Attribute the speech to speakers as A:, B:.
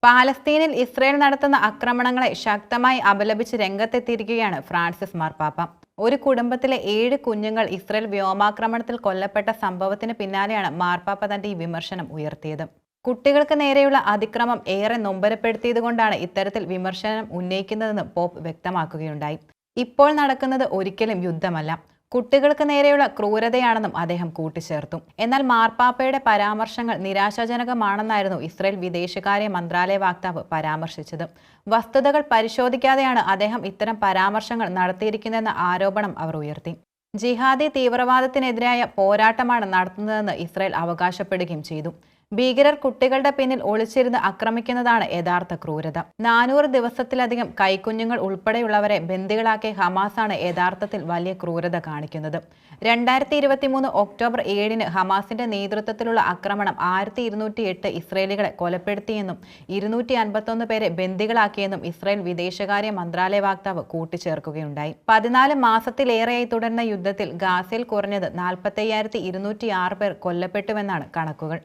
A: പാലസ്തീനിൽ Israel നടത്തുന്ന ആക്രമണങ്ങളെ ശക്തമായി അപലപിച്ച് രംഗത്തെത്തിയിരിക്കുകയാണ് ഫ്രാൻസിസ് മാർപ്പാപ്പ. ഒരു കുടുംബത്തിലെ 7 കുഞ്ഞുങ്ങൾ ഇസ്രയേൽ വ്യോമാക്രമണത്തിൽ കൊല്ലപ്പെട്ട സംഭവത്തിന് പിന്നാലെയാണ് മാർപ്പാപ്പ തന്റെ ഈ വിമർശനം ഉയർത്തിയത്. കുട്ടികൾക്ക് നേരെയുള്ള അതിക്രമം ഏറെ നൊമ്പരപ്പെടുത്തിയതുകൊണ്ടാണ് ഇത്തരത്തിൽ വിമർശനം ഉന്നയിക്കുന്നതെന്ന് പോപ്പ് വ്യക്തമാക്കുകയുണ്ടായി. ഇപ്പോൾ നടക്കുന്നത് ഒരിക്കലും യുദ്ധമല്ല, കുട്ടികൾക്ക് നേരെയുള്ള ക്രൂരതയാണെന്നും അദ്ദേഹം കൂട്ടിച്ചേർത്തു. എന്നാൽ മാർപ്പാപ്പയുടെ പരാമർശങ്ങൾ നിരാശാജനകമാണെന്നായിരുന്നു ഇസ്രയേൽ വിദേശകാര്യ മന്ത്രാലയ വക്താവ് പരാമർശിച്ചത്. വസ്തുതകൾ പരിശോധിക്കാതെയാണ് അദ്ദേഹം ഇത്തരം പരാമർശങ്ങൾ നടത്തിയിരിക്കുന്നതെന്ന ആരോപണം അവർ ഉയർത്തി. ജിഹാദി തീവ്രവാദത്തിനെതിരായ പോരാട്ടമാണ് നടത്തുന്നതെന്ന് ഇസ്രയേൽ അവകാശപ്പെടുകയും ചെയ്തു. ഭീകരർ കുട്ടികളുടെ പിന്നിൽ ഒളിച്ചിരുന്ന് ആക്രമിക്കുന്നതാണ് യഥാർത്ഥ ക്രൂരത. 400 ദിവസത്തിലധികം കൈക്കുഞ്ഞുങ്ങൾ ഉൾപ്പെടെയുള്ളവരെ ബന്ദികളാക്കിയ ഹമാസാണ് യഥാർത്ഥത്തിൽ വലിയ ക്രൂരത കാണിക്കുന്നത്. 2023 ഒക്ടോബർ 7-ന് ഹമാസിന്റെ നേതൃത്വത്തിലുള്ള ആക്രമണം 1208 ഇസ്രയേലികളെ കൊലപ്പെടുത്തിയെന്നും 251 പേരെ ബന്ദികളാക്കിയെന്നും ഇസ്രയേൽ വിദേശകാര്യ മന്ത്രാലയ വക്താവ് കൂട്ടിച്ചേർക്കുകയുണ്ടായി. 14 മാസത്തിലേറെയായി തുടർന്ന യുദ്ധത്തിൽ ഗാസയിൽ കുറഞ്ഞത് 45,206 പേർ കൊല്ലപ്പെട്ടുവെന്നാണ് കണക്കുകൾ.